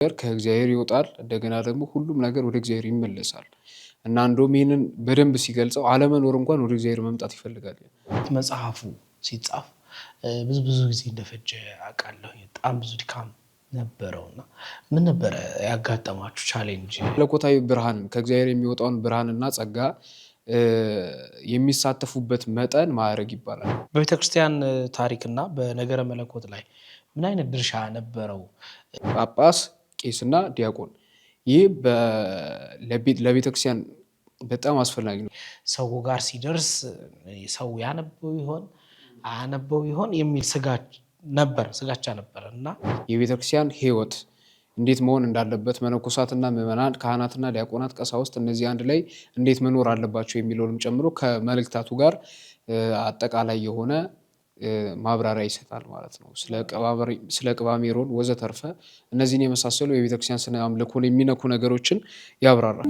ከእግዚአብሔር ይወጣል እንደገና ደግሞ ሁሉም ነገር ወደ እግዚአብሔር ይመለሳል እና እንደውም ይሄንን በደንብ ሲገልጸው አለመኖር እንኳን ወደ እግዚአብሔር መምጣት ይፈልጋል። መጽሐፉ ሲጻፍ ብዙ ጊዜ እንደፈጀ አውቃለሁ። በጣም ብዙ ድካም ነበረውና ምን ነበረ ያጋጠማችሁ ቻሌንጅ? መለኮታዊ ብርሃን ከእግዚአብሔር የሚወጣውን ብርሃንና ጸጋ የሚሳተፉበት መጠን ማዕረግ ይባላል። በቤተክርስቲያን ታሪክና በነገረ መለኮት ላይ ምን አይነት ድርሻ ነበረው? ጳጳስ፣ ቄስና ዲያቆን ይህ ለቤተክርስቲያን በጣም አስፈላጊ ነው። ሰው ጋር ሲደርስ ሰው ያነበው ይሆን አያነበው ይሆን የሚል ስጋቻ ነበር እና የቤተክርስቲያን ሕይወት እንዴት መሆን እንዳለበት መነኮሳትና ምዕመናን፣ ካህናትና ዲያቆናት፣ ቀሳውስት እነዚህ አንድ ላይ እንዴት መኖር አለባቸው የሚለውንም ጨምሮ ከመልእክታቱ ጋር አጠቃላይ የሆነ ማብራሪያ ይሰጣል ማለት ነው። ስለ ቅባ ሜሮን ወዘተርፈ እነዚህን የመሳሰሉ የቤተክርስቲያን ስነ አምልኮን የሚነኩ ነገሮችን ያብራራል።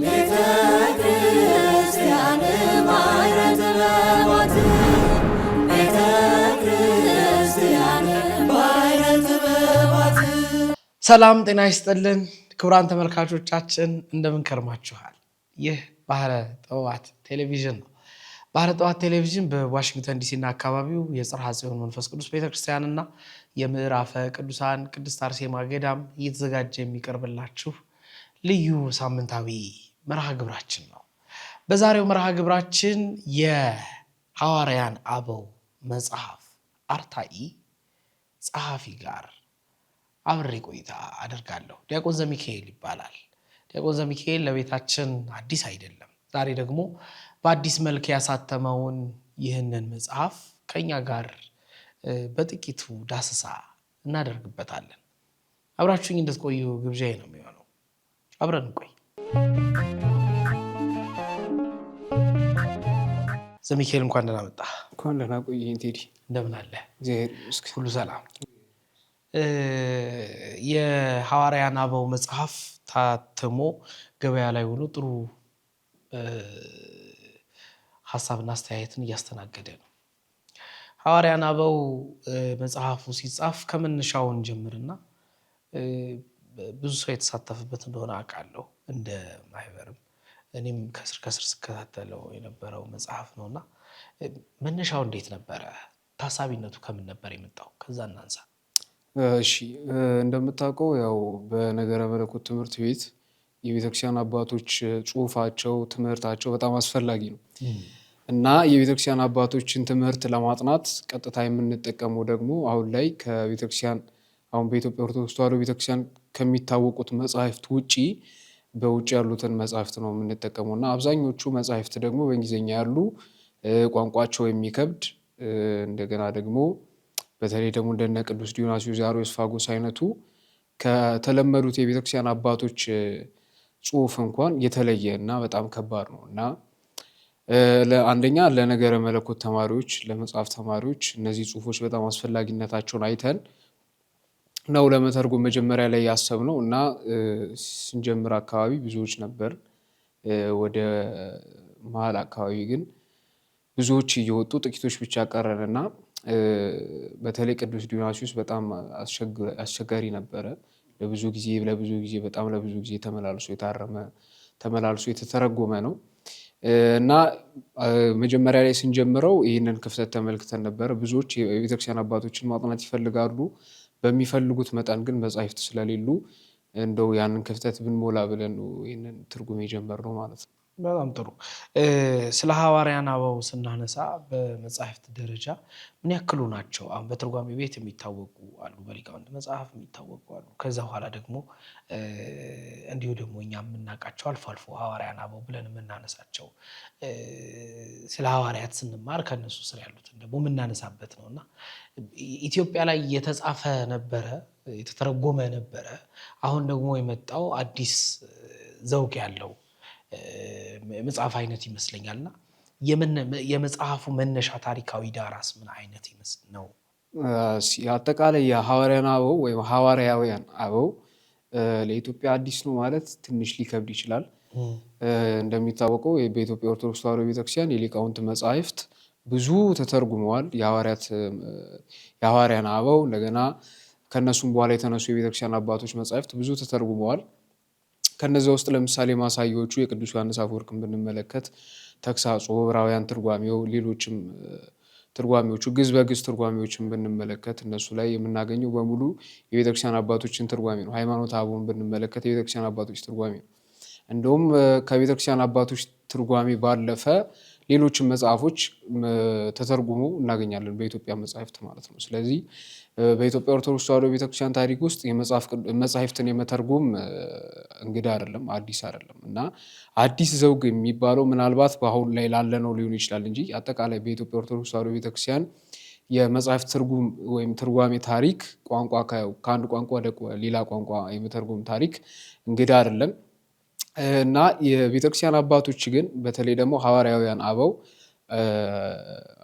ሰላም ጤና ይስጥልን ክቡራን ተመልካቾቻችን እንደምን ከርማችኋል? ይህ ባህረ ጥበባት ቴሌቪዥን ነው። ባህረ ጥበባት ቴሌቪዥን በዋሽንግተን ዲሲ እና አካባቢው የጽርሐ ጽዮን መንፈስ ቅዱስ ቤተክርስቲያንና የምዕራፈ ቅዱሳን ቅድስት አርሴማ ገዳም እየተዘጋጀ የሚቀርብላችሁ ልዩ ሳምንታዊ መርሃ ግብራችን ነው። በዛሬው መርሃ ግብራችን የሐዋርያን አበው መጽሐፍ አርታኢ ጸሐፊ ጋር አብሬ ቆይታ አደርጋለሁ። ዲያቆን ዘሚካኤል ይባላል። ዲያቆን ዘሚካኤል ለቤታችን አዲስ አይደለም። ዛሬ ደግሞ በአዲስ መልክ ያሳተመውን ይህንን መጽሐፍ ከኛ ጋር በጥቂቱ ዳሰሳ እናደርግበታለን። አብራችሁኝ እንድትቆዩ ግብዣዬ ነው የሚሆነው። አብረን እንቆይ። ዘሚካኤል እንኳን ደህና መጣ። እንኳን ደህና ቆየኝ ቴዲ። እንደምን አለ? ሁሉ ሰላም። የሐዋርያን አበው መጽሐፍ ታትሞ ገበያ ላይ ሆኖ ጥሩ ሀሳብና አስተያየትን እያስተናገደ ነው። ሐዋርያን አበው መጽሐፉ ሲጻፍ ከመነሻውን ጀምርና ብዙ ሰው የተሳተፈበት እንደሆነ አውቃለሁ። እንደ ማህበርም እኔም ከስር ስከታተለው የነበረው መጽሐፍ ነውና መነሻው እንዴት ነበረ? ታሳቢነቱ ከምን ነበር የመጣው? ከዛ እናንሳ። እሺ፣ እንደምታውቀው ያው በነገረ መለኮት ትምህርት ቤት የቤተክርስቲያን አባቶች ጽሁፋቸው፣ ትምህርታቸው በጣም አስፈላጊ ነው እና የቤተክርስቲያን አባቶችን ትምህርት ለማጥናት ቀጥታ የምንጠቀመው ደግሞ አሁን ላይ ከቤተክርስቲያን አሁን በኢትዮጵያ ኦርቶዶክስ ተዋሕዶ ቤተክርስቲያን ከሚታወቁት መጽሐፍት ውጪ በውጭ ያሉትን መጽሐፍት ነው የምንጠቀመው እና አብዛኞቹ መጽሐፍት ደግሞ በእንግሊዝኛ ያሉ ቋንቋቸው የሚከብድ እንደገና ደግሞ በተለይ ደግሞ እንደነ ቅዱስ ዲዮናስዮስ ዘአርዮስፋጎስ አይነቱ ከተለመዱት የቤተክርስቲያን አባቶች ጽሁፍ እንኳን የተለየ እና በጣም ከባድ ነው እና አንደኛ ለነገረ መለኮት ተማሪዎች፣ ለመጽሐፍ ተማሪዎች እነዚህ ጽሁፎች በጣም አስፈላጊነታቸውን አይተን ነው ለመተርጎም መጀመሪያ ላይ ያሰብነው እና ስንጀምር አካባቢ ብዙዎች ነበር። ወደ መሀል አካባቢ ግን ብዙዎች እየወጡ ጥቂቶች ብቻ ቀረን እና በተለይ ቅዱስ ዲዮናስዮስ በጣም አስቸጋሪ ነበረ። ለብዙ ጊዜ በጣም ለብዙ ጊዜ ተመላልሶ የተተረጎመ ነው እና መጀመሪያ ላይ ስንጀምረው ይህንን ክፍተት ተመልክተን ነበረ። ብዙዎች የቤተክርስቲያን አባቶችን ማጥናት ይፈልጋሉ። በሚፈልጉት መጠን ግን መጻሕፍት ስለሌሉ እንደው ያንን ክፍተት ብንሞላ ብለን ይህንን ትርጉም የጀመርነው ማለት ነው። በጣም ጥሩ። ስለ ሐዋርያን አበው ስናነሳ በመጽሐፍት ደረጃ ምን ያክሉ ናቸው? አሁን በትርጓሜ ቤት የሚታወቁ አሉ፣ በሊቃውንት መጽሐፍ የሚታወቁ አሉ። ከዛ በኋላ ደግሞ እንዲሁ ደግሞ እኛ የምናውቃቸው አልፎ አልፎ ሐዋርያን አበው ብለን የምናነሳቸው ስለ ሐዋርያት ስንማር ከነሱ ስር ያሉትን ደግሞ የምናነሳበት ነው እና ኢትዮጵያ ላይ የተጻፈ ነበረ፣ የተተረጎመ ነበረ። አሁን ደግሞ የመጣው አዲስ ዘውግ ያለው መጽሐፍ አይነት ይመስለኛልና የመጽሐፉ መነሻ ታሪካዊ ዳራስ ምን አይነት ይመስል ነው? አጠቃላይ የሐዋርያን አበው ወይም ሐዋርያውያን አበው ለኢትዮጵያ አዲስ ነው ማለት ትንሽ ሊከብድ ይችላል። እንደሚታወቀው በኢትዮጵያ ኦርቶዶክስ ተዋሕዶ ቤተክርስቲያን የሊቃውንት መጽሐፍት ብዙ ተተርጉመዋል። የሐዋርያን አበው እንደገና ከነሱም በኋላ የተነሱ የቤተክርስቲያን አባቶች መጻሕፍት ብዙ ተተርጉመዋል። ከነዚ ውስጥ ለምሳሌ ማሳያዎቹ የቅዱስ ዮሐንስ አፈወርቅን ብንመለከት ተግሳጾ፣ ዕብራውያን ትርጓሜው፣ ሌሎችም ትርጓሜዎቹ ግዕዝ በግዕዝ ትርጓሜዎችን ብንመለከት እነሱ ላይ የምናገኘው በሙሉ የቤተክርስቲያን አባቶችን ትርጓሜ ነው። ሃይማኖተ አበውን ብንመለከት የቤተክርስቲያን አባቶች ትርጓሜ ነው። እንደውም ከቤተክርስቲያን አባቶች ትርጓሜ ባለፈ ሌሎችን መጽሐፎች ተተርጉሞ እናገኛለን በኢትዮጵያ መጽሐፍት ማለት ነው። ስለዚህ በኢትዮጵያ ኦርቶዶክስ ተዋሕዶ ቤተክርስቲያን ታሪክ ውስጥ መጽሐፍትን የመተርጎም እንግዳ አይደለም፣ አዲስ አይደለም እና አዲስ ዘውግ የሚባለው ምናልባት በአሁን ላይ ላለነው ሊሆን ይችላል እንጂ አጠቃላይ በኢትዮጵያ ኦርቶዶክስ ተዋሕዶ ቤተክርስቲያን የመጽሐፍ ትርጉም ወይም ትርጓሜ ታሪክ ቋንቋ ከአንድ ቋንቋ ወደ ሌላ ቋንቋ የመተርጎም ታሪክ እንግዳ አይደለም እና የቤተክርስቲያን አባቶች ግን በተለይ ደግሞ ሐዋርያውያን አበው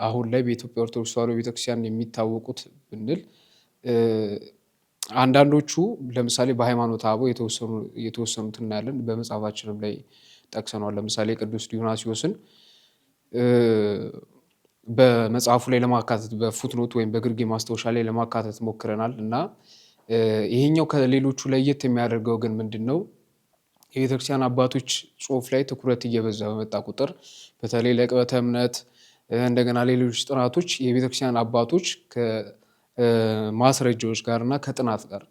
አሁን ላይ በኢትዮጵያ ኦርቶዶክስ ተዋሕዶ ቤተክርስቲያን የሚታወቁት ብንል አንዳንዶቹ ለምሳሌ በሃይማኖተ አበው የተወሰኑት እናያለን። በመጽሐፋችንም ላይ ጠቅሰነዋል። ለምሳሌ ቅዱስ ዲዮናስዮስን በመጽሐፉ ላይ ለማካተት በፉትኖት ወይም በግርጌ ማስታወሻ ላይ ለማካተት ሞክረናል እና ይሄኛው ከሌሎቹ ለየት የሚያደርገው ግን ምንድን ነው? የቤተክርስቲያን አባቶች ጽሑፍ ላይ ትኩረት እየበዛ በመጣ ቁጥር በተለይ ለዕቅበተ እምነት እንደገና ሌሎች ጥናቶች የቤተክርስቲያን አባቶች ከማስረጃዎች ጋር እና ከጥናት ጋር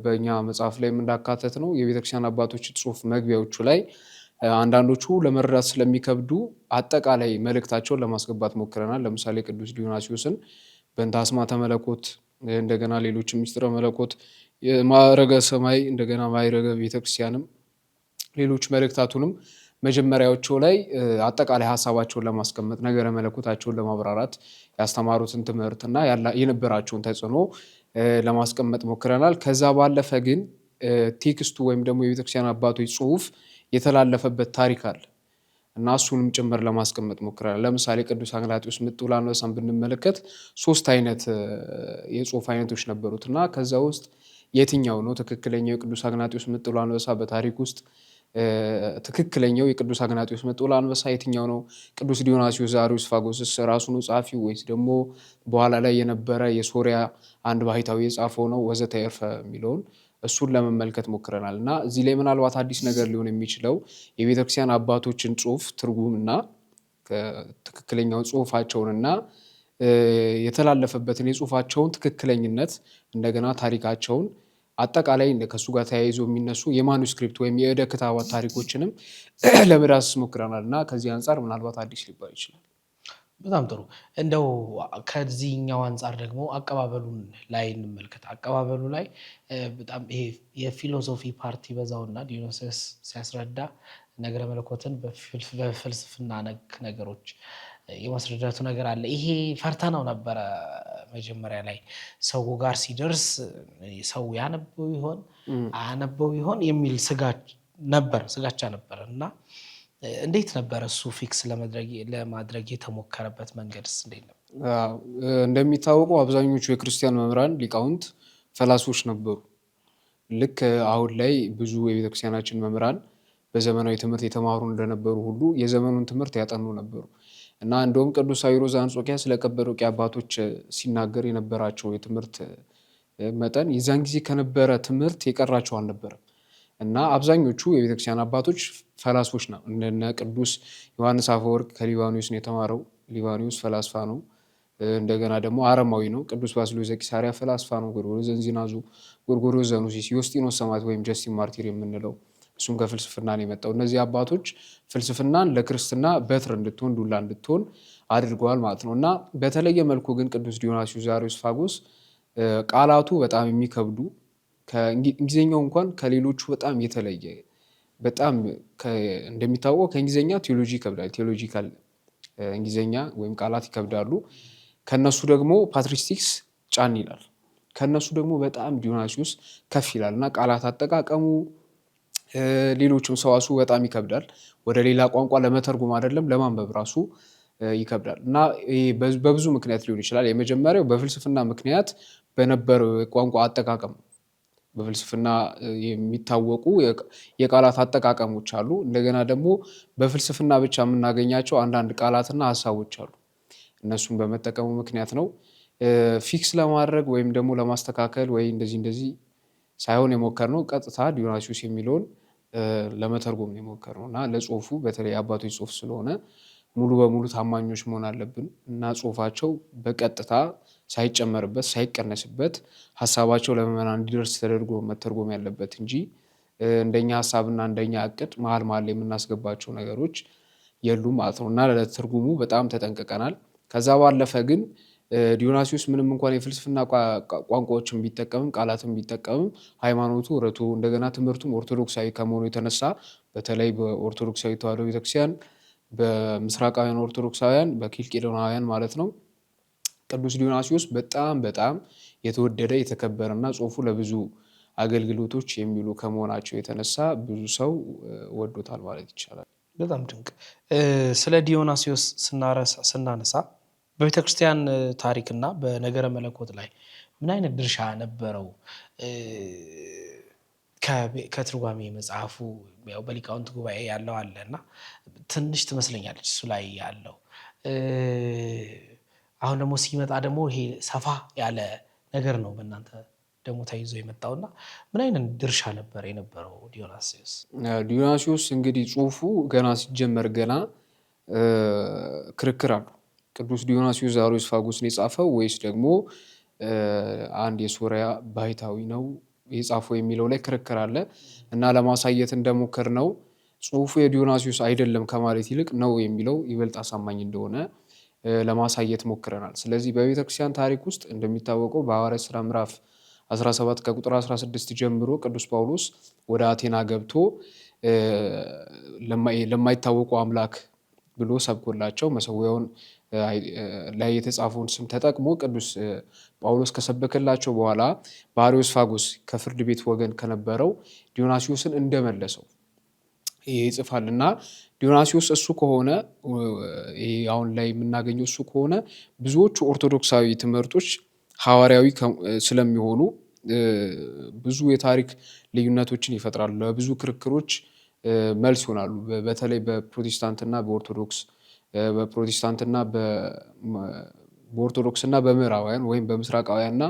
በእኛ መጽሐፍ ላይ እንዳካተት ነው የቤተክርስቲያን አባቶች ጽሑፍ መግቢያዎቹ ላይ አንዳንዶቹ ለመረዳት ስለሚከብዱ አጠቃላይ መልእክታቸውን ለማስገባት ሞክረናል። ለምሳሌ ቅዱስ ዲዮናስዮስን በእንተ አስማተ መለኮት እንደገና ሌሎች ምስጢረ መለኮት፣ ማዕረገ ሰማይ እንደገና ማዕረገ ቤተክርስቲያንም ሌሎች መልእክታቱንም መጀመሪያዎቹ ላይ አጠቃላይ ሀሳባቸውን ለማስቀመጥ ነገረ መለኮታቸውን ለማብራራት ያስተማሩትን ትምህርትና የነበራቸውን ተጽዕኖ ለማስቀመጥ ሞክረናል። ከዛ ባለፈ ግን ቴክስቱ ወይም ደግሞ የቤተክርስቲያን አባቶች ጽሑፍ የተላለፈበት ታሪክ አለ እና እሱንም ጭምር ለማስቀመጥ ሞክረናል። ለምሳሌ ቅዱስ አግናጢዮስ ምጥውለ አንበሳን ብንመለከት 3 አይነት የጽሑፍ አይነቶች ነበሩት እና ከዛ ውስጥ የትኛው ነው ትክክለኛው የቅዱስ አግናጢዮስ ምጥውለ አንበሳ በታሪክ ውስጥ ትክክለኛው የቅዱስ አግናጢዮስ ምጥውለ አንበሳ የትኛው ነው? ቅዱስ ዲዮናስዮስ ዘአርዮስፋጎስስ ራሱ ነው ጸሐፊው ወይስ ደግሞ በኋላ ላይ የነበረ የሶሪያ አንድ ባህታዊ የጻፈው ነው? ወዘተ ይርፈ የሚለውን እሱን ለመመልከት ሞክረናል እና እዚህ ላይ ምናልባት አዲስ ነገር ሊሆን የሚችለው የቤተክርስቲያን አባቶችን ጽሑፍ ትርጉም እና ትክክለኛው ጽሑፋቸውንና የተላለፈበትን የጽሑፋቸውን ትክክለኝነት እንደገና ታሪካቸውን አጠቃላይ ከሱ ጋር ተያይዞ የሚነሱ የማኑስክሪፕት ወይም የዕደ ክታባት ታሪኮችንም ለመዳሰስ ሞክረናል እና ከዚህ አንጻር ምናልባት አዲስ ሊባል ይችላል። በጣም ጥሩ። እንደው ከዚህኛው አንጻር ደግሞ አቀባበሉን ላይ እንመልከት። አቀባበሉ ላይ በጣም ይሄ የፊሎሶፊ ፓርቲ በዛውና ዲዮናስዮስ ሲያስረዳ ነገረ መለኮትን በፍልስፍና ነክ ነገሮች የማስረዳቱ ነገር አለ። ይሄ ፈርተነው ነበረ መጀመሪያ ላይ ሰው ጋር ሲደርስ ሰው ያነበው ይሆን አያነበው ይሆን የሚል ስጋቻ ነበር እና እንዴት ነበር እሱ ፊክስ ለማድረግ የተሞከረበት መንገድስ እንዴት ነበር? እንደሚታወቀው አብዛኞቹ የክርስቲያን መምህራን ሊቃውንት ፈላስፎች ነበሩ። ልክ አሁን ላይ ብዙ የቤተክርስቲያናችን መምህራን በዘመናዊ ትምህርት የተማሩ እንደነበሩ ሁሉ የዘመኑን ትምህርት ያጠኑ ነበሩ እና እንደውም ቅዱስ ሳዊሮስ ዘአንጾኪያ ስለ ቀጰዶቅያ አባቶች ሲናገር የነበራቸው የትምህርት መጠን የዛን ጊዜ ከነበረ ትምህርት የቀራቸው አልነበረም እና አብዛኞቹ የቤተክርስቲያን አባቶች ፈላስፎች ነው። እነ ቅዱስ ዮሐንስ አፈወርቅ ከሊባኖስ ነው የተማረው። ሊባኖስ ፈላስፋ ነው። እንደገና ደግሞ አረማዊ ነው። ቅዱስ ባስልዮስ ዘቂሳርያ ፈላስፋ ነው። ጎርጎርዮስ ዘእንዚናዙ፣ ጎርጎርዮስ ዘኑሲስ፣ ዮስጢኖስ ሰማዕት ወይም ጀስቲን ማርቲር የምንለው እሱም ከፍልስፍና ነው የመጣው። እነዚህ አባቶች ፍልስፍናን ለክርስትና በትር እንድትሆን ዱላ እንድትሆን አድርገዋል ማለት ነው እና በተለየ መልኩ ግን ቅዱስ ዲዮናስዮስ ዘአርዮስፋጎስ ቃላቱ በጣም የሚከብዱ ከእንግሊዝኛው እንኳን ከሌሎቹ በጣም የተለየ በጣም እንደሚታወቀው ከእንግሊዝኛ ቴዎሎጂ ይከብዳል። ቴዎሎጂካል እንግሊዝኛ ወይም ቃላት ይከብዳሉ። ከነሱ ደግሞ ፓትሪስቲክስ ጫን ይላል። ከነሱ ደግሞ በጣም ዲዮናስዮስ ከፍ ይላል እና ቃላት አጠቃቀሙ ሌሎችም ሰዋሱ በጣም ይከብዳል። ወደ ሌላ ቋንቋ ለመተርጎም አይደለም ለማንበብ ራሱ ይከብዳል እና በብዙ ምክንያት ሊሆን ይችላል። የመጀመሪያው በፍልስፍና ምክንያት በነበረው ቋንቋ አጠቃቀም በፍልስፍና የሚታወቁ የቃላት አጠቃቀሞች አሉ። እንደገና ደግሞ በፍልስፍና ብቻ የምናገኛቸው አንዳንድ ቃላትና ሀሳቦች አሉ። እነሱን በመጠቀሙ ምክንያት ነው። ፊክስ ለማድረግ ወይም ደግሞ ለማስተካከል ወይ እንደዚህ ሳይሆን የሞከርነው ቀጥታ ዲዮናሲዮስ የሚለውን ለመተርጎም የሞከርነው እና ለጽሁፉ በተለይ አባቶች ጽሁፍ ስለሆነ ሙሉ በሙሉ ታማኞች መሆን አለብን እና ጽሁፋቸው በቀጥታ ሳይጨመርበት ሳይቀነስበት ሀሳባቸው ለምዕመናን እንዲደርስ ተደርጎ መተርጎም ያለበት እንጂ እንደኛ ሀሳብና እንደኛ እቅድ መሀል ላይ የምናስገባቸው ነገሮች የሉም ማለት ነው እና ለትርጉሙ በጣም ተጠንቅቀናል። ከዛ ባለፈ ግን ዲዮናሲዮስ ምንም እንኳን የፍልስፍና ቋንቋዎችን ቢጠቀምም ቃላትን ቢጠቀምም ሃይማኖቱ ርቱ እንደገና ትምህርቱም ኦርቶዶክሳዊ ከመሆኑ የተነሳ በተለይ በኦርቶዶክሳዊ ተዋሕዶ ቤተክርስቲያን በምስራቃውያን ኦርቶዶክሳውያን በኪልቄዶናውያን ማለት ነው ቅዱስ ዲዮናሲዮስ በጣም የተወደደ የተከበረና ጽሁፉ ለብዙ አገልግሎቶች የሚውሉ ከመሆናቸው የተነሳ ብዙ ሰው ወዶታል ማለት ይቻላል። በጣም ድንቅ። ስለ ዲዮናሲዮስ ስናነሳ በቤተክርስቲያን ታሪክና በነገረ መለኮት ላይ ምን አይነት ድርሻ ነበረው? ከትርጓሜ መጽሐፉ ያው በሊቃውንት ጉባኤ ያለው አለ እና ትንሽ ትመስለኛለች እሱ ላይ ያለው። አሁን ደግሞ ሲመጣ ደግሞ ይሄ ሰፋ ያለ ነገር ነው በእናንተ ደግሞ ተይዞ የመጣውና ምን አይነት ድርሻ ነበር የነበረው ዲዮናሲዮስ? ዲዮናሲዮስ እንግዲህ ጽሁፉ ገና ሲጀመር ገና ክርክር አሉ። ቅዱስ ዲዮናሲዮስ ዘአርዮስፋጎስ ነው የጻፈው ወይስ ደግሞ አንድ የሶሪያ ባሕታዊ ነው የጻፈው የሚለው ላይ ክርክር አለ እና ለማሳየት እንደሞከር ነው ጽሁፉ የዲዮናሲዮስ አይደለም ከማለት ይልቅ ነው የሚለው ይበልጥ አሳማኝ እንደሆነ ለማሳየት ሞክረናል። ስለዚህ በቤተክርስቲያን ታሪክ ውስጥ እንደሚታወቀው በሐዋርያት ሥራ ምዕራፍ 17 ከቁጥር 16 ጀምሮ ቅዱስ ጳውሎስ ወደ አቴና ገብቶ ለማይታወቁ አምላክ ብሎ ሰብኮላቸው መሰዊያውን ላይ የተጻፈውን ስም ተጠቅሞ ቅዱስ ጳውሎስ ከሰበከላቸው በኋላ በአርዮስፋጎስ ከፍርድ ቤት ወገን ከነበረው ዲዮናሲዮስን እንደመለሰው ይጽፋል እና ዲዮናሲዮስ እሱ ከሆነ አሁን ላይ የምናገኘው እሱ ከሆነ ብዙዎቹ ኦርቶዶክሳዊ ትምህርቶች ሐዋርያዊ ስለሚሆኑ ብዙ የታሪክ ልዩነቶችን ይፈጥራሉ፣ ለብዙ ክርክሮች መልስ ይሆናሉ። በተለይ በፕሮቴስታንትና በኦርቶዶክስና በምዕራባውያን ወይም በምስራቃውያንና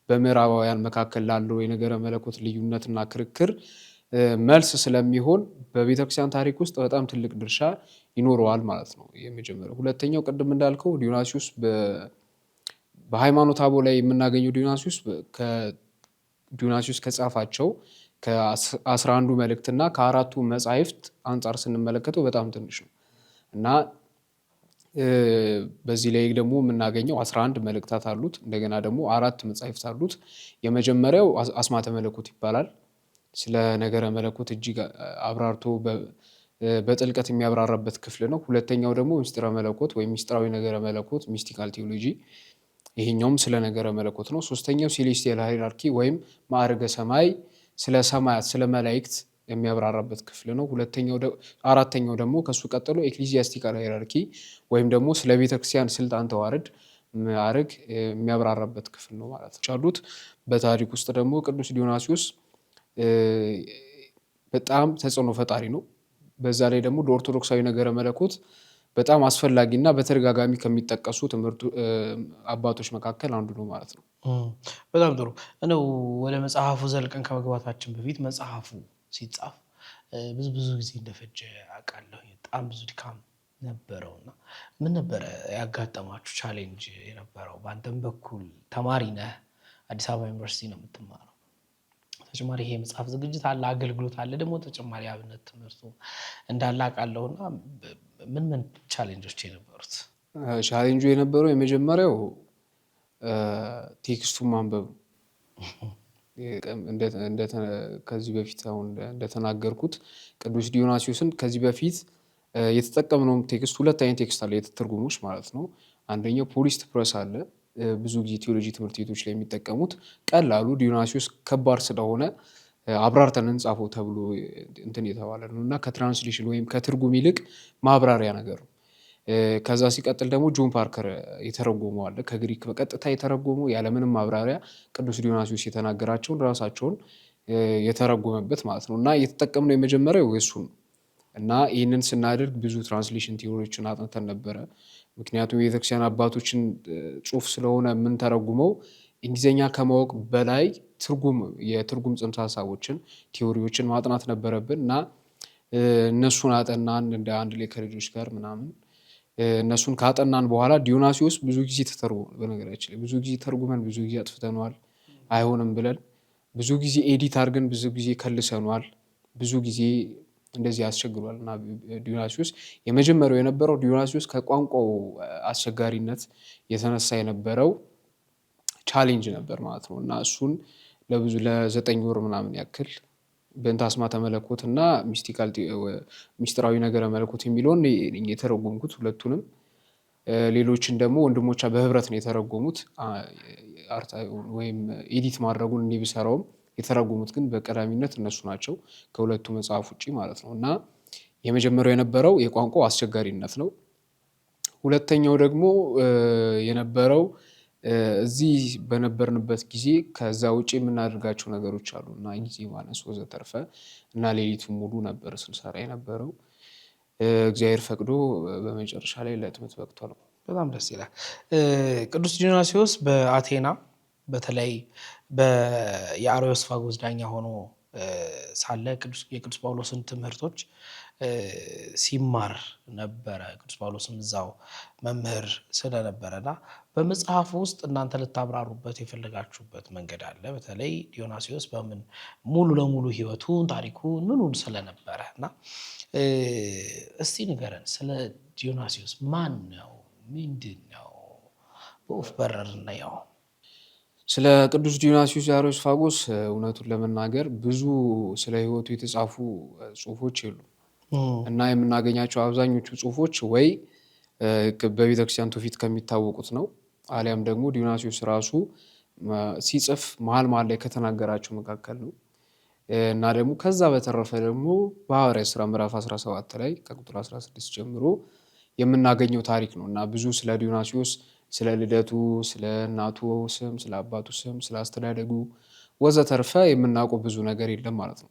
በምዕራባውያን መካከል ላለው የነገረ መለኮት ልዩነትና ክርክር መልስ ስለሚሆን በቤተክርስቲያን ታሪክ ውስጥ በጣም ትልቅ ድርሻ ይኖረዋል ማለት ነው። የመጀመሪያው። ሁለተኛው ቅድም እንዳልከው ዲዮናሲዮስ በሃይማኖተ አበው ላይ የምናገኘው ዲዮናሲዮስ ከጻፋቸው ከ11 መልእክትና ከአራቱ መጻሕፍት አንጻር ስንመለከተው በጣም ትንሽ ነው እና በዚህ ላይ ደግሞ የምናገኘው 11 መልእክታት አሉት። እንደገና ደግሞ 4 መጻሕፍት አሉት። የመጀመሪያው አስማተ መለኮት ይባላል። ስለ ነገረ መለኮት እጅግ አብራርቶ በጥልቀት የሚያብራራበት ክፍል ነው። ሁለተኛው ደግሞ ምስጢረ መለኮት ወይም ምስጢራዊ ነገረ መለኮት ሚስቲካል ቴዎሎጂ፣ ይሄኛውም ስለ ነገረ መለኮት ነው። ሶስተኛው ሴሌስቲያል ሃይራርኪ ወይም ማዕርገ ሰማይ፣ ስለ ሰማያት ስለ መላእክት የሚያብራራበት ክፍል ነው። አራተኛው ደግሞ ከሱ ቀጥሎ ኤክሊዚያስቲካል ሃይራርኪ ወይም ደግሞ ስለ ቤተክርስቲያን ስልጣን ተዋረድ ማዕረግ የሚያብራራበት ክፍል ነው ማለት ነው። በታሪክ ውስጥ ደግሞ ቅዱስ ዲዮናሲዮስ በጣም ተጽዕኖ ፈጣሪ ነው። በዛ ላይ ደግሞ ለኦርቶዶክሳዊ ነገረ መለኮት በጣም አስፈላጊና በተደጋጋሚ ከሚጠቀሱ ትምህርቱ አባቶች መካከል አንዱ ነው ማለት ነው። በጣም ጥሩ ነው። ወደ መጽሐፉ ዘልቀን ከመግባታችን በፊት መጽሐፉ ሲጻፍ ብዙ ጊዜ እንደፈጀ አውቃለሁ። በጣም ብዙ ድካም ነበረውና ምን ነበረ ያጋጠማችሁ ቻሌንጅ የነበረው? በአንተም በኩል ተማሪ ነህ፣ አዲስ አበባ ዩኒቨርሲቲ ነው የምትማረው። ተጨማሪ ይሄ መጽሐፍ ዝግጅት አለ፣ አገልግሎት አለ፣ ደግሞ ተጨማሪ አብነት ትምህርቱ እንዳለ አውቃለሁና ምን ቻሌንጆች የነበሩት? ቻሌንጁ የነበረው የመጀመሪያው ቴክስቱን ማንበብ። ከዚህ በፊት አሁን እንደተናገርኩት ቅዱስ ዲዮናሲዮስን ከዚህ በፊት የተጠቀምነውም ቴክስት ሁለት አይነት ቴክስት አለ፣ የተተርጉሞች ማለት ነው። አንደኛው ፖሊስት ፕረስ አለ፣ ብዙ ጊዜ ቴዎሎጂ ትምህርት ቤቶች ላይ የሚጠቀሙት ቀላሉ ዲዮናሲዮስ ከባድ ስለሆነ አብራርተን እንጻፈው ተብሎ እንትን የተባለ ነው እና ከትራንስሌሽን ወይም ከትርጉም ይልቅ ማብራሪያ ነገር ነው። ከዛ ሲቀጥል ደግሞ ጆን ፓርከር የተረጎመው አለ፣ ከግሪክ በቀጥታ የተረጎመው ያለምንም ማብራሪያ ቅዱስ ዲዮናሲዮስ የተናገራቸውን ራሳቸውን የተረጎመበት ማለት ነው እና የተጠቀምነው የመጀመሪያው እሱ ነው። እና ይህንን ስናደርግ ብዙ ትራንስሌሽን ቲዎሪዎችን አጥንተን ነበረ። ምክንያቱም የቤተክርስቲያን አባቶችን ጽሑፍ ስለሆነ የምንተረጉመው እንግሊዝኛ ከማወቅ በላይ የትርጉም ጽንሰ ሀሳቦችን ቲዎሪዎችን ማጥናት ነበረብን እና እነሱን አጠናን እንደ አንድ ላይ ከልጆች ጋር ምናምን። እነሱን ካጠናን በኋላ ዲዮናስዮስ ብዙ ጊዜ ተተርጉሟል። በነገራችን ላይ ብዙ ጊዜ ተርጉመን ብዙ ጊዜ አጥፍተነዋል አይሆንም ብለን፣ ብዙ ጊዜ ኤዲት አድርገን ብዙ ጊዜ ከልሰኗል፣ ብዙ ጊዜ እንደዚህ አስቸግሯል። እና ዲዮናስዮስ የመጀመሪያው የነበረው ዲዮናስዮስ ከቋንቋው አስቸጋሪነት የተነሳ የነበረው ቻሌንጅ ነበር ማለት ነው። እና እሱን ለ9 ወር ምናምን ያክል በእንተ አስማተ መለኮት እና ሚስጥራዊ ነገረ መለኮት የሚለውን የተረጎምኩት ሁለቱንም። ሌሎችን ደግሞ ወንድሞቿ በህብረት ነው የተረጎሙት። ወይም ኤዲት ማድረጉን እኔ ብሰራውም የተረጎሙት ግን በቀዳሚነት እነሱ ናቸው ከሁለቱ መጽሐፍ ውጭ ማለት ነው። እና የመጀመሪያው የነበረው የቋንቋው አስቸጋሪነት ነው። ሁለተኛው ደግሞ የነበረው እዚህ በነበርንበት ጊዜ ከዛ ውጭ የምናደርጋቸው ነገሮች አሉ እና ጊዜ ማነስ ወዘተርፈ እና ሌሊቱን ሙሉ ነበር ስንሰራ የነበረው። እግዚአብሔር ፈቅዶ በመጨረሻ ላይ ለህትመት በቅቷል። በጣም ደስ ይላል። ቅዱስ ዲዮናስዮስ በአቴና በተለይ የአርዮስፋጎስ ዳኛ ሆኖ ሳለ የቅዱስ ጳውሎስን ትምህርቶች ሲማር ነበረ። ቅዱስ ጳውሎስም እዛው መምህር ስለነበረና በመጽሐፉ ውስጥ እናንተ ልታብራሩበት የፈለጋችሁበት መንገድ አለ። በተለይ ዲዮናስዮስ በምን ሙሉ ለሙሉ ህይወቱን ታሪኩን ምኑን ስለነበረ እና እስቲ ንገረን ስለ ዲዮናስዮስ። ማን ነው? ምንድን ነው? በወፍ በረር እናየው። ስለ ቅዱስ ዲዮናስዮስ ዘአርዮስፋጎስ እውነቱን ለመናገር ብዙ ስለ ህይወቱ የተጻፉ ጽሁፎች የሉም እና የምናገኛቸው አብዛኞቹ ጽሁፎች ወይ በቤተክርስቲያን ትውፊት ከሚታወቁት ነው፣ አሊያም ደግሞ ዲዮናስዮስ ራሱ ሲጽፍ መሀል ላይ ከተናገራቸው መካከል ነው። እና ደግሞ ከዛ በተረፈ ደግሞ በሐዋርያት ሥራ ምዕራፍ 17 ላይ ከቁጥር 16 ጀምሮ የምናገኘው ታሪክ ነው። እና ብዙ ስለ ዲዮናስዮስ፣ ስለ ልደቱ፣ ስለ እናቱ ስም፣ ስለ አባቱ ስም፣ ስለ አስተዳደጉ ወዘተርፈ የምናውቀው ብዙ ነገር የለም ማለት ነው።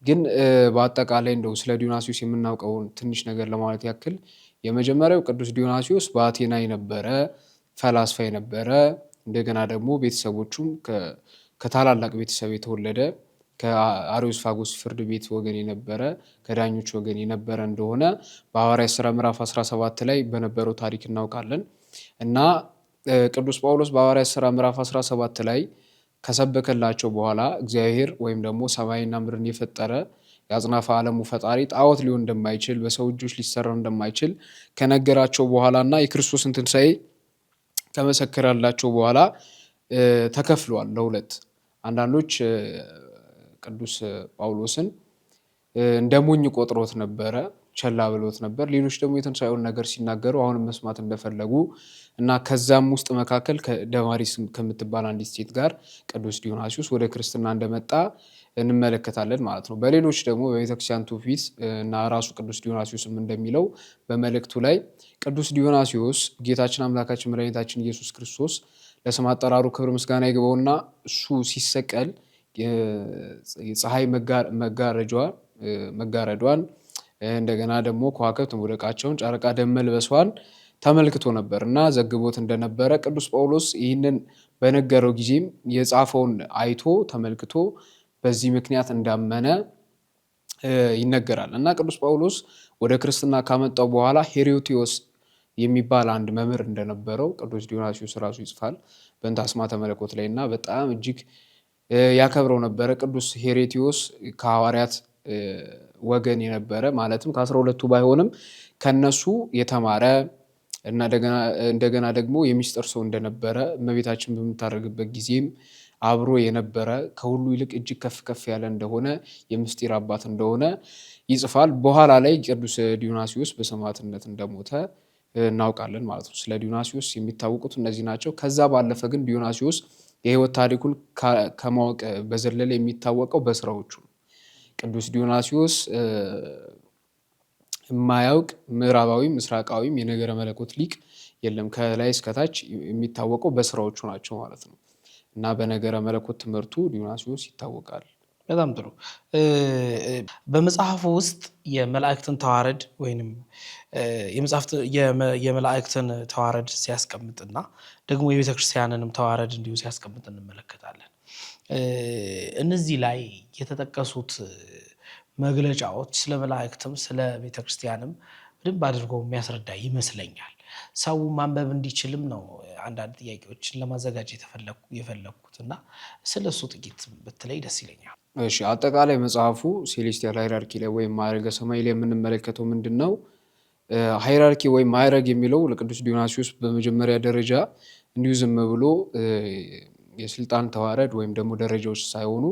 ግን በአጠቃላይ እንደው ስለ ዲዮናስዮስ የምናውቀውን ትንሽ ነገር ለማለት ያክል የመጀመሪያው ቅዱስ ዲዮናስዮስ በአቴና የነበረ ፈላስፋ የነበረ፣ እንደገና ደግሞ ቤተሰቦቹም ከታላላቅ ቤተሰብ የተወለደ ከአርዮስፋጎስ ፍርድ ቤት ወገን የነበረ ከዳኞች ወገን የነበረ እንደሆነ በሐዋርያት ሥራ ምዕራፍ 17 ላይ በነበረው ታሪክ እናውቃለን። እና ቅዱስ ጳውሎስ በሐዋርያት ሥራ ምዕራፍ 17 ላይ ከሰበከላቸው በኋላ እግዚአብሔር ወይም ደግሞ ሰማይና ምድርን የፈጠረ የአጽናፈ ዓለሙ ፈጣሪ ጣዖት ሊሆን እንደማይችል በሰው እጆች ሊሰራ እንደማይችል ከነገራቸው በኋላ እና የክርስቶስን ትንሣኤ ከመሰከረላቸው በኋላ ተከፍሏል ለሁለት። አንዳንዶች ቅዱስ ጳውሎስን እንደ ሞኝ ቆጥሮት ነበረ፣ ቸላ ብሎት ነበር። ሌሎች ደግሞ የትንሣኤውን ነገር ሲናገሩ አሁንም መስማት እንደፈለጉ እና ከዛም ውስጥ መካከል ደማሪስ ከምትባል አንዲት ሴት ጋር ቅዱስ ዲዮናስዮስ ወደ ክርስትና እንደመጣ እንመለከታለን ማለት ነው። በሌሎች ደግሞ በቤተክርስቲያን ትውፊት እና ራሱ ቅዱስ ዲዮናስዮስም እንደሚለው በመልእክቱ ላይ ቅዱስ ዲዮናስዮስ ጌታችን አምላካችን መድኃኒታችን ኢየሱስ ክርስቶስ ለስም አጠራሩ ክብር ምስጋና ይግባውና እሱ ሲሰቀል የፀሐይ መጋረዷን እንደገና ደግሞ ከዋክብት መውደቃቸውን ጨረቃ ደም መልበሷን ተመልክቶ ነበር እና ዘግቦት እንደነበረ ቅዱስ ጳውሎስ ይህንን በነገረው ጊዜም የጻፈውን አይቶ ተመልክቶ በዚህ ምክንያት እንዳመነ ይነገራል። እና ቅዱስ ጳውሎስ ወደ ክርስትና ካመጣው በኋላ ሄሬዎቴዎስ የሚባል አንድ መምህር እንደነበረው ቅዱስ ዲዮናስዮስ ራሱ ይጽፋል በእንተ አስማተ መለኮት ላይ እና በጣም እጅግ ያከብረው ነበረ። ቅዱስ ሄሬቲዮስ ከሐዋርያት ወገን የነበረ ማለትም ከ12ቱ ባይሆንም ከነሱ የተማረ እና እንደገና ደግሞ የሚስጥር ሰው እንደነበረ እመቤታችን በምታደርግበት ጊዜም አብሮ የነበረ ከሁሉ ይልቅ እጅግ ከፍ ያለ እንደሆነ የምስጢር አባት እንደሆነ ይጽፋል። በኋላ ላይ ቅዱስ ዲዮናስዮስ በሰማዕትነት እንደሞተ እናውቃለን ማለት ነው። ስለ ዲዮናስዮስ የሚታወቁት እነዚህ ናቸው። ከዛ ባለፈ ግን ዲዮናስዮስ የህይወት ታሪኩን ከማወቅ በዘለለ የሚታወቀው በስራዎቹ ነው። ቅዱስ ዲዮናስዮስ የማያውቅ ምዕራባዊም ምስራቃዊም የነገረ መለኮት ሊቅ የለም። ከላይ እስከታች የሚታወቀው በስራዎቹ ናቸው ማለት ነው። እና በነገረ መለኮት ትምህርቱ ዲዮናስዮስ ይታወቃል። በጣም ጥሩ። በመጽሐፉ ውስጥ የመላእክትን ተዋረድ ወይንም የመላእክትን ተዋረድ ሲያስቀምጥና ደግሞ የቤተ ክርስቲያንንም ተዋረድ እንዲሁ ሲያስቀምጥ እንመለከታለን። እነዚህ ላይ የተጠቀሱት መግለጫዎች ስለ መላእክትም ስለ ቤተ ክርስቲያንም በደንብ አድርጎ የሚያስረዳ ይመስለኛል። ሰው ማንበብ እንዲችልም ነው አንዳንድ ጥያቄዎችን ለማዘጋጀት የፈለግኩት እና ስለሱ ጥቂት በተለይ ደስ ይለኛል። እሺ፣ አጠቃላይ መጽሐፉ ሴሌስቲያል ሃይራርኪ ላይ ወይም ማዕረገ ሰማይ ላይ የምንመለከተው ምንድን ነው? ሃይራርኪ ወይም ማዕረግ የሚለው ለቅዱስ ዲዮናስዮስ በመጀመሪያ ደረጃ እንዲሁ ዝም ብሎ የስልጣን ተዋረድ ወይም ደግሞ ደረጃዎች ሳይሆኑ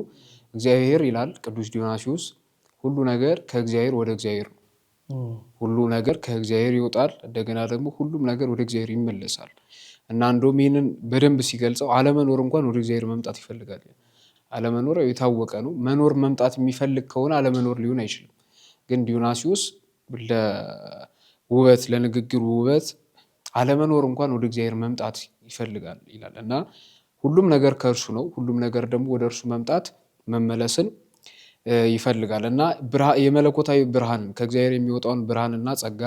እግዚአብሔር ይላል ቅዱስ ዲዮናስዮስ፣ ሁሉ ነገር ከእግዚአብሔር ወደ እግዚአብሔር ነው። ሁሉ ነገር ከእግዚአብሔር ይወጣል፣ እንደገና ደግሞ ሁሉም ነገር ወደ እግዚአብሔር ይመለሳል እና እንደውም ይህንን በደንብ ሲገልጸው አለመኖር እንኳን ወደ እግዚአብሔር መምጣት ይፈልጋል። አለመኖር የታወቀ ነው። መኖር መምጣት የሚፈልግ ከሆነ አለመኖር ሊሆን አይችልም። ግን ዲዮናስዮስ ለውበት ለንግግሩ ውበት አለመኖር እንኳን ወደ እግዚአብሔር መምጣት ይፈልጋል ይላል እና ሁሉም ነገር ከእርሱ ነው። ሁሉም ነገር ደግሞ ወደ እርሱ መምጣት መመለስን ይፈልጋል እና የመለኮታዊ ብርሃንን ከእግዚአብሔር የሚወጣውን ብርሃንና ጸጋ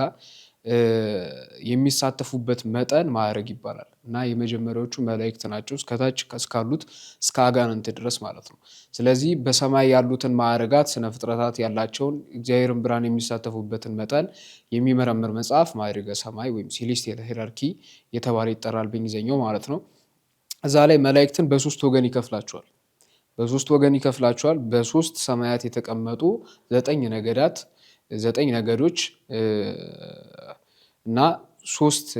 የሚሳተፉበት መጠን ማዕረግ ይባላል እና የመጀመሪያዎቹ መላእክት ናቸው፣ እስከታች እስካሉት እስከ አጋንንት ድረስ ማለት ነው። ስለዚህ በሰማይ ያሉትን ማዕረጋት ስነ ፍጥረታት ያላቸውን እግዚአብሔርን ብርሃን የሚሳተፉበትን መጠን የሚመረምር መጽሐፍ ማዕረገ ሰማይ ወይም ሴሌስቲያል ሃይራርኪ የተባለ ይጠራል በእንግሊዝኛው ማለት ነው። እዛ ላይ መላእክትን በሶስት ወገን ይከፍላቸዋል። በሶስት ሰማያት የተቀመጡ 9 ነገዶች እና 3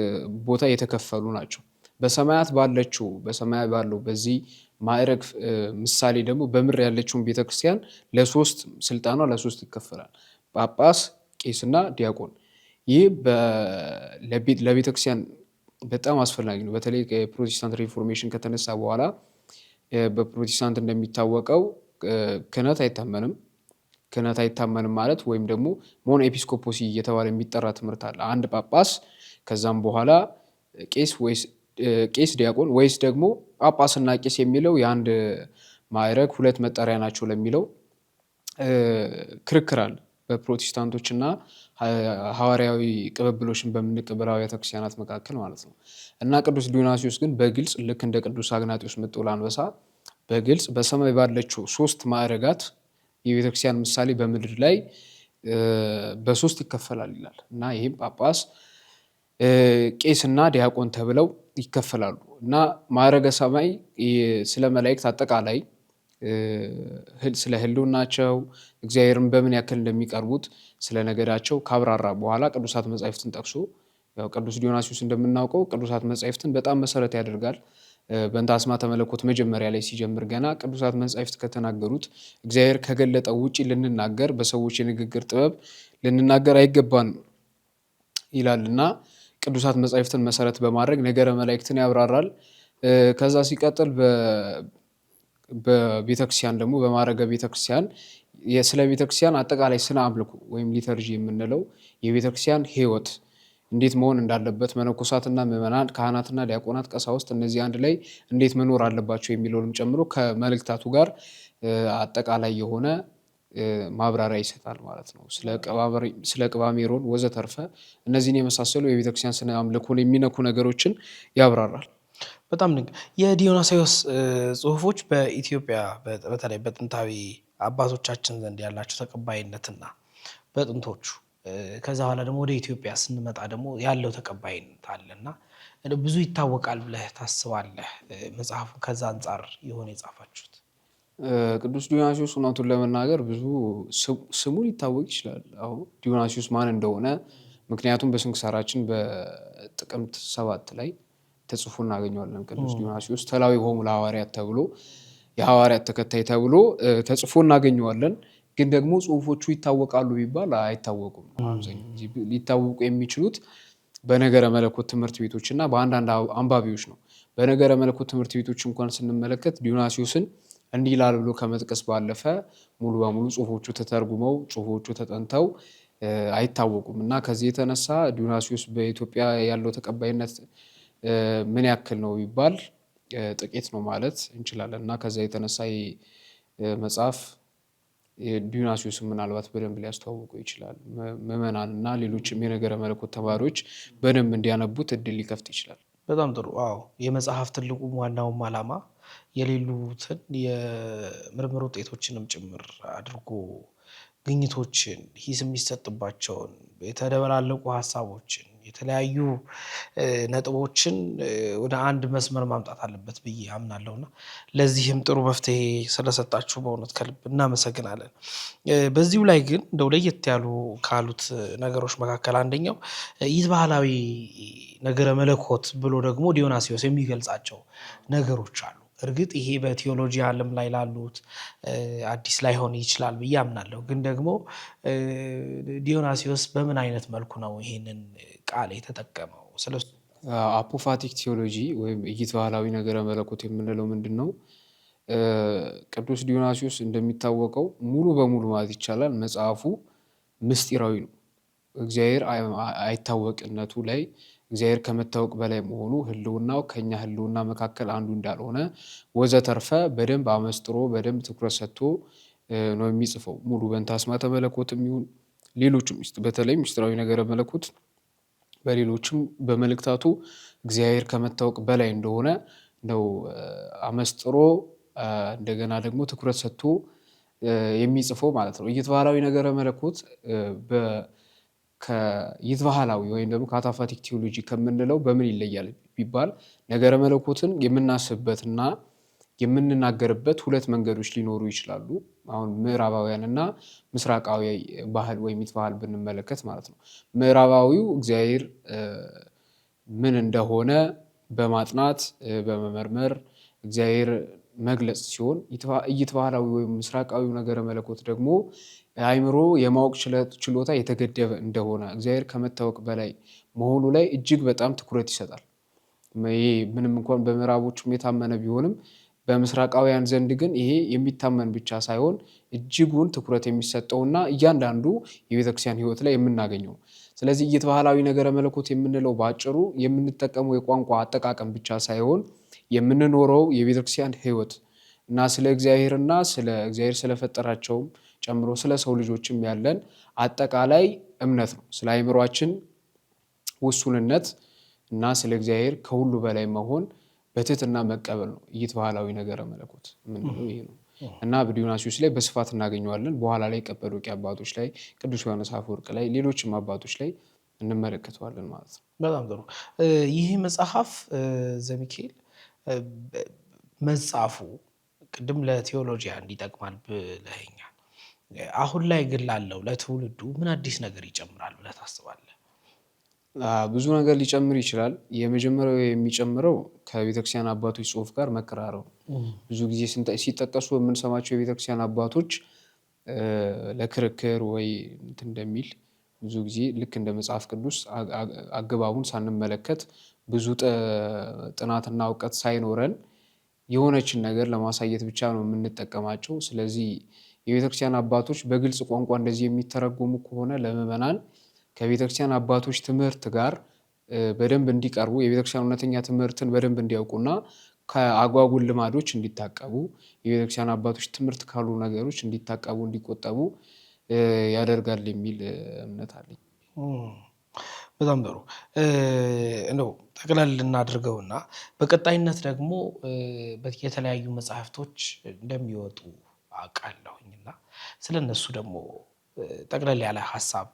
ቦታ የተከፈሉ ናቸው። በሰማያት ባለው በዚህ ማዕረግ ምሳሌ ደግሞ በምድር ያለችውን ቤተክርስቲያን ስልጣኗ ለሶስት ይከፈላል። ጳጳስ፣ ቄስና ዲያቆን። ይህ ለቤተክርስቲያን በጣም አስፈላጊ ነው። በተለይ የፕሮቴስታንት ሪፎርሜሽን ከተነሳ በኋላ በፕሮቴስታንት እንደሚታወቀው ክህነት አይታመንም ማለት ወይም ደግሞ ሞኖ ኤፒስኮፖሲ እየተባለ የሚጠራ ትምህርት አለ። አንድ ጳጳስ ከዛም በኋላ ቄስ ዲያቆን ወይስ ደግሞ ጳጳስና ቄስ የሚለው የአንድ ማዕረግ 2 መጠሪያ ናቸው ለሚለው ክርክር አለ በፕሮቴስታንቶችና ሐዋርያዊ ቅብብሎችን በምንቀበል አብያተ ክርስቲያናት መካከል ማለት ነው። እና ቅዱስ ዲዮናስዮስ ግን በግልጽ ልክ እንደ ቅዱስ አግናጢዮስ ምጥውል አንበሳ በግልጽ በሰማይ ባለችው 3 ማዕረጋት የቤተክርስቲያን ምሳሌ በምድር ላይ በ3 ይከፈላል ይላል እና ይህም ጳጳስ፣ ቄስና ዲያቆን ተብለው ይከፈላሉ እና ማዕረገ ሰማይ ስለ መላእክት አጠቃላይ ስለ ሕልውናቸው እግዚአብሔርን በምን ያክል እንደሚቀርቡት ስለ ነገዳቸው ካብራራ በኋላ ቅዱሳት መጻሕፍትን ጠቅሶ ያው ቅዱስ ዲዮናስዮስ እንደምናውቀው ቅዱሳት መጻሕፍትን በጣም መሰረት ያደርጋል። በእንተ አስማተ መለኮት መጀመሪያ ላይ ሲጀምር ገና ቅዱሳት መጻሕፍት ከተናገሩት እግዚአብሔር ከገለጠው ውጪ ልንናገር በሰዎች የንግግር ጥበብ ልንናገር አይገባንም ይላልና ቅዱሳት መጻሕፍትን መሰረት በማድረግ ነገረ መላእክትን ያብራራል። ከዛ ሲቀጥል በቤተክርስቲያን ደግሞ በማዕረገ ቤተክርስቲያን ስለ ቤተክርስቲያን አጠቃላይ ስነ አምልኮ ወይም ሊተርጂ የምንለው የቤተክርስቲያን ሕይወት እንዴት መሆን እንዳለበት መነኮሳትና ምዕመናን፣ ካህናትና ዲያቆናት፣ ቀሳውስት እነዚህ አንድ ላይ እንዴት መኖር አለባቸው የሚለውንም ጨምሮ ከመልእክታቱ ጋር አጠቃላይ የሆነ ማብራሪያ ይሰጣል ማለት ነው። ስለ ቅባሜሮን ወዘተርፈ እነዚህን የመሳሰሉ የቤተክርስቲያን ስነ አምልኮን የሚነኩ ነገሮችን ያብራራል። በጣም ድንቅ። የዲዮናስዮስ ጽሁፎች በኢትዮጵያ በተለይ በጥንታዊ አባቶቻችን ዘንድ ያላቸው ተቀባይነትና በጥንቶቹ ከዛ በኋላ ደግሞ ወደ ኢትዮጵያ ስንመጣ ደግሞ ያለው ተቀባይነት አለና ብዙ ይታወቃል ብለህ ታስባለህ? መጽሐፉን ከዛ አንጻር የሆነ የጻፋችሁት? ቅዱስ ዲዮናስዮስ እውነቱን ለመናገር ብዙ ስሙ ሊታወቅ ይችላል። አሁን ዲዮናስዮስ ማን እንደሆነ ምክንያቱም በስንክሳራችን በጥቅምት 7 ላይ ተጽፎ እናገኘዋለን። ቅዱስ ዲዮናስዮስ ተላዊ ሆሙ ለሐዋርያት ተብሎ የሐዋርያት ተከታይ ተብሎ ተጽፎ እናገኘዋለን። ግን ደግሞ ጽሁፎቹ ይታወቃሉ ቢባል አይታወቁም። አብዛኛው ሊታወቁ የሚችሉት በነገረ መለኮት ትምህርት ቤቶች እና በአንዳንድ አንባቢዎች ነው። በነገረ መለኮት ትምህርት ቤቶች እንኳን ስንመለከት ዲዮናስዮስን እንዲህ ይላል ብሎ ከመጥቀስ ባለፈ ሙሉ በሙሉ ጽሁፎቹ ተተርጉመው ጽሁፎቹ ተጠንተው አይታወቁም እና ከዚህ የተነሳ ዲዮናስዮስ በኢትዮጵያ ያለው ተቀባይነት ምን ያክል ነው ቢባል ጥቂት ነው ማለት እንችላለን እና ከዛ የተነሳ መጽሐፍ ዲዮናስዮስ ምናልባት በደንብ ሊያስተዋውቀው ይችላል። ምዕመናን እና ሌሎችም የነገረ መለኮት ተማሪዎች በደንብ እንዲያነቡት እድል ሊከፍት ይችላል። በጣም ጥሩ። አዎ የመጽሐፍ ትልቁም ዋናውም ዓላማ የሌሉትን የምርምር ውጤቶችንም ጭምር አድርጎ ግኝቶችን፣ ሂስ የሚሰጥባቸውን የተደበላለቁ ሀሳቦችን፣ የተለያዩ ነጥቦችን ወደ አንድ መስመር ማምጣት አለበት ብዬ አምናለሁ እና ለዚህም ጥሩ መፍትሄ ስለሰጣችሁ በእውነት ከልብ እናመሰግናለን። በዚሁ ላይ ግን እንደው ለየት ያሉ ካሉት ነገሮች መካከል አንደኛው ይህ ባህላዊ ነገረ መለኮት ብሎ ደግሞ ዲዮናስዮስ የሚገልጻቸው ነገሮች አሉ። እርግጥ ይሄ በቴዎሎጂ ዓለም ላይ ላሉት አዲስ ላይሆን ይችላል ብዬ አምናለሁ። ግን ደግሞ ዲዮናስዮስ በምን አይነት መልኩ ነው ይሄንን ቃል የተጠቀመው? ስለሱ አፖፋቲክ ቴዎሎጂ ወይም እይት ባህላዊ ነገረ መለኮት የምንለው ምንድን ነው? ቅዱስ ዲዮናስዮስ እንደሚታወቀው ሙሉ በሙሉ ማለት ይቻላል መጽሐፉ ምስጢራዊ ነው። እግዚአብሔር አይታወቅነቱ ላይ እግዚአብሔር ከመታወቅ በላይ መሆኑ፣ ህልውናው ከኛ ህልውና መካከል አንዱ እንዳልሆነ ወዘተርፈ በደንብ አመስጥሮ በደንብ ትኩረት ሰጥቶ ነው የሚጽፈው። ሙሉ በእንተ አስማተ መለኮት የሚሆን ሌሎችም በተለይ ምስጢራዊ ነገረ መለኮት በሌሎችም በመልእክታቱ እግዚአብሔር ከመታወቅ በላይ እንደሆነ ነው አመስጥሮ እንደገና ደግሞ ትኩረት ሰጥቶ የሚጽፈው ማለት ነው። እይት ባህላዊ ነገረ መለኮት ከይት ባህላዊ ወይም ደግሞ ከአታፋቲክ ቴዎሎጂ ከምንለው በምን ይለያል ቢባል ነገረ መለኮትን የምናስብበትና የምንናገርበት ሁለት መንገዶች ሊኖሩ ይችላሉ። አሁን ምዕራባውያን እና ምስራቃዊ ባህል ወይም ይት ባህል ብንመለከት ማለት ነው። ምዕራባዊው እግዚአብሔር ምን እንደሆነ በማጥናት በመመርመር እግዚአብሔር መግለጽ ሲሆን፣ እይት ባህላዊ ወይም ምስራቃዊ ነገረ መለኮት ደግሞ አእምሮ የማወቅ ችሎታ የተገደበ እንደሆነ እግዚአብሔር ከመታወቅ በላይ መሆኑ ላይ እጅግ በጣም ትኩረት ይሰጣል። ይሄ ምንም እንኳን በምዕራቦቹም የታመነ ቢሆንም በምስራቃውያን ዘንድ ግን ይሄ የሚታመን ብቻ ሳይሆን እጅጉን ትኩረት የሚሰጠውና እያንዳንዱ የቤተክርስቲያን ሕይወት ላይ የምናገኘው። ስለዚህ እይት ባህላዊ ነገረ መለኮት የምንለው በአጭሩ የምንጠቀመው የቋንቋ አጠቃቀም ብቻ ሳይሆን የምንኖረው የቤተክርስቲያን ሕይወት እና ስለ እግዚአብሔርና ስለ እግዚአብሔር ስለፈጠራቸውም ጨምሮ ስለ ሰው ልጆችም ያለን አጠቃላይ እምነት ነው። ስለ አእምሯችን ውሱንነት እና ስለ እግዚአብሔር ከሁሉ በላይ መሆን በትህትና መቀበል ነው እይት ባህላዊ ነገረ መለኮት የምንለው ይሄ ነው እና በዲዮናስዮስ ላይ በስፋት እናገኘዋለን። በኋላ ላይ ቀጰዶቅያ አባቶች ላይ፣ ቅዱስ ዮሐንስ አፈወርቅ ላይ፣ ሌሎችም አባቶች ላይ እንመለከተዋለን ማለት ነው። በጣም ጥሩ። ይህ መጽሐፍ ዘሚካኤል መጽሐፉ ቅድም ለቴዎሎጂያን ይጠቅማል ብለኸኛል። አሁን ላይ ግን ላለው ለትውልዱ ምን አዲስ ነገር ይጨምራል ብለህ ታስባለህ? ብዙ ነገር ሊጨምር ይችላል። የመጀመሪያው የሚጨምረው ከቤተክርስቲያን አባቶች ጽሑፍ ጋር መቀራረብ። ብዙ ጊዜ ሲጠቀሱ የምንሰማቸው የቤተክርስቲያን አባቶች ለክርክር ወይ እንትን እንደሚል ብዙ ጊዜ ልክ እንደ መጽሐፍ ቅዱስ አገባቡን ሳንመለከት ብዙ ጥናትና እውቀት ሳይኖረን የሆነችን ነገር ለማሳየት ብቻ ነው የምንጠቀማቸው። ስለዚህ የቤተክርስቲያን አባቶች በግልጽ ቋንቋ እንደዚህ የሚተረጎሙ ከሆነ ለምዕመናን ከቤተክርስቲያን አባቶች ትምህርት ጋር በደንብ እንዲቀርቡ የቤተክርስቲያን እውነተኛ ትምህርትን በደንብ እንዲያውቁና ከአጓጉል ልማዶች እንዲታቀቡ የቤተክርስቲያን አባቶች ትምህርት ካሉ ነገሮች እንዲታቀቡ እንዲቆጠቡ ያደርጋል የሚል እምነት አለኝ። በጣም ጥሩ። እንደው ጠቅለል እናድርገውና በቀጣይነት ደግሞ የተለያዩ መጽሐፍቶች እንደሚወጡ አውቃለሁኝና ስለነሱ ደግሞ ጠቅለል ያለ ሀሳብ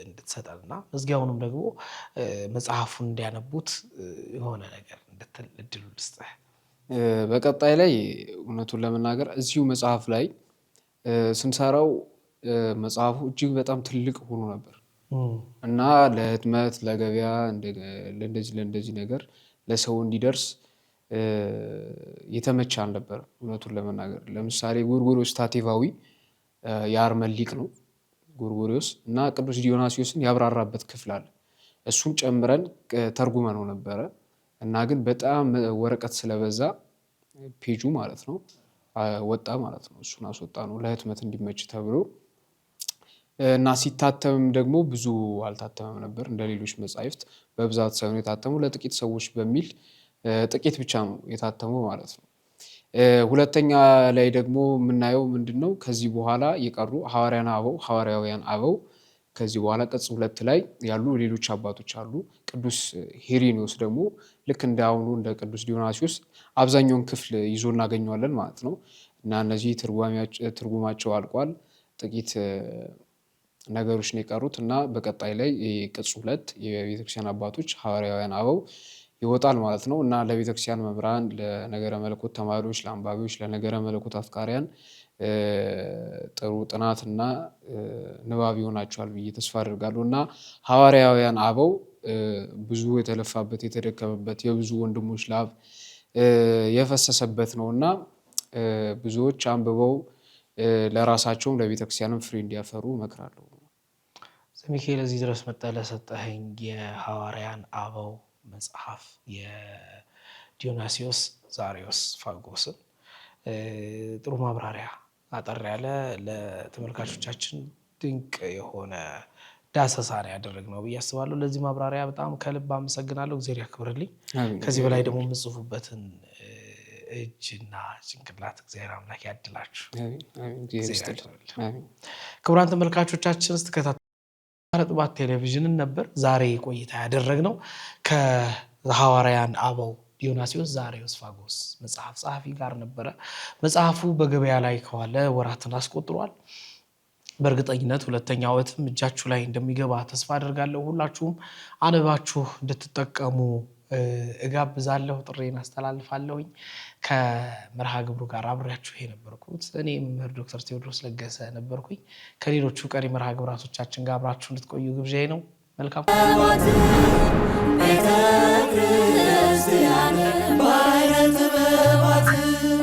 እንድትሰጠንና መዝጊያውንም ደግሞ መጽሐፉን እንዲያነቡት የሆነ ነገር እንድትል እድሉ ልስጥህ። በቀጣይ ላይ እውነቱን ለመናገር እዚሁ መጽሐፍ ላይ ስንሰራው መጽሐፉ እጅግ በጣም ትልቅ ሆኖ ነበር እና ለህትመት ለገበያ ለእንደዚህ ነገር ለሰው እንዲደርስ የተመቸ አልነበረም። እውነቱን ለመናገር ለምሳሌ ጎርጎርዮስ ታቴቫዊ የአርመን ሊቅ ነው ጎርጎርዮስ እና ቅዱስ ዲዮናስዮስን ያብራራበት ክፍል አለ። እሱን ጨምረን ተርጉመነው ነበረ እና ግን በጣም ወረቀት ስለበዛ ፔጁ ማለት ነው ወጣ ማለት ነው። እሱን አስወጣ ነው ለህትመት እንዲመች ተብሎ እና ሲታተምም ደግሞ ብዙ አልታተመም ነበር እንደ ሌሎች መጻሕፍት በብዛት ሳይሆን የታተሙ ለጥቂት ሰዎች በሚል ጥቂት ብቻ ነው የታተመው ማለት ነው። ሁለተኛ ላይ ደግሞ የምናየው ምንድነው ከዚህ በኋላ የቀሩ ሐዋርያውያን አበው ከዚህ በኋላ ቅጽ 2 ላይ ያሉ ሌሎች አባቶች አሉ። ቅዱስ ሄሬኔዎስ ደግሞ ልክ እንደ አሁኑ እንደ ቅዱስ ዲዮናስዮስ አብዛኛውን ክፍል ይዞ እናገኘዋለን ማለት ነው። እና እነዚህ ትርጉማቸው አልቋል። ጥቂት ነገሮች ነው የቀሩት እና በቀጣይ ላይ ቅጽ 2 የቤተክርስቲያን አባቶች ሐዋርያውያን አበው ይወጣል ማለት ነው። እና ለቤተክርስቲያን መምህራን፣ ለነገረ መለኮት ተማሪዎች፣ ለአንባቢዎች፣ ለነገረ መለኮት አፍቃሪያን ጥሩ ጥናትና ንባብ ይሆናቸዋል ብዬ ተስፋ አደርጋለሁ። እና ሐዋርያውያን አበው ብዙ የተለፋበት የተደከመበት የብዙ ወንድሞች ላብ የፈሰሰበት ነው እና ብዙዎች አንብበው ለራሳቸውም ለቤተክርስቲያንም ፍሬ እንዲያፈሩ እመክራለሁ። ሚካኤል እዚህ ድረስ መጥተህ ለሰጠኸኝ የሐዋርያን አበው መጽሐፍ የዲዮናስዮስ ዛሬዎስ ፋጎስን ጥሩ ማብራሪያ አጠር ያለ ለተመልካቾቻችን ድንቅ የሆነ ዳሰሳ ነው ያደረግነው ብዬ አስባለሁ። ለዚህ ማብራሪያ በጣም ከልብ አመሰግናለሁ። እግዚአብሔር ያክብርልኝ። ከዚህ በላይ ደግሞ የምጽፉበትን እጅና ጭንቅላት እግዚአብሔር አምላክ ያድላችሁ። ክቡራን ተመልካቾቻችን ስትከታተሉ ባህረ ጥበባት ቴሌቪዥንን ነበር ዛሬ ቆይታ ያደረግነው ከሐዋርያን አበው ዲዮናስዮስ ዛሬዎስ ፋጎስ መጽሐፍ ጸሐፊ ጋር ነበረ። መጽሐፉ በገበያ ላይ ከዋለ ወራትን አስቆጥሯል። በእርግጠኝነት ሁለተኛው እትም እጃችሁ ላይ እንደሚገባ ተስፋ አደርጋለሁ። ሁላችሁም አንባችሁ እንድትጠቀሙ እጋብዛለሁ፣ ጥሬን አስተላልፋለሁኝ። ከመርሃ ግብሩ ጋር አብሬያችሁ የነበርኩት እኔ መምህር ዶክተር ቴዎድሮስ ለገሰ ነበርኩኝ። ከሌሎቹ ቀሪ መርሃ ግብራቶቻችን ጋር አብራችሁ እንድትቆዩ ግብዣዬ ነው። መልካም ቤተ ክርስቲያን ባህረ ጥበባት